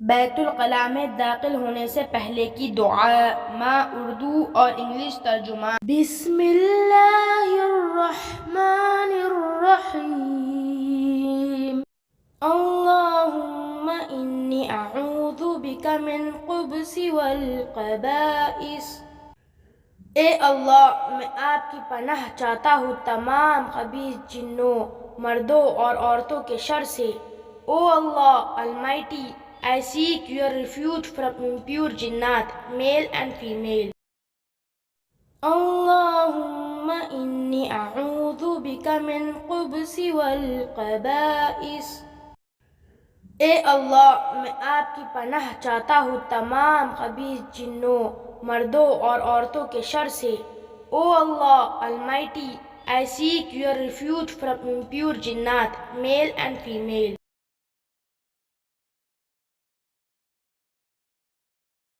بیت الخلاء میں داخل ہونے سے پہلے کی دعا اردو اور انگلش ترجمہ۔ بسم اللہ الرحمن الرحیم۔ اللہم انی اعوذ بک من الخبث والخبائث۔ اے اللہ، میں آپ کی پناہ چاہتا ہوں تمام خبیث جنوں، مردوں اور عورتوں کے شر سے۔ او اللہ Almighty, I seek your refuge from impure jinnat, male and female. اللہم انی اعوذ بک من الخبث والخبائث۔ اے اللہ، میں آپ کی پناہ چاہتا ہوں تمام خبیث جنوں، مردوں اور عورتوں کے شر سے۔ او اللہ Almighty, I seek your refuge from impure jinnat, male and female.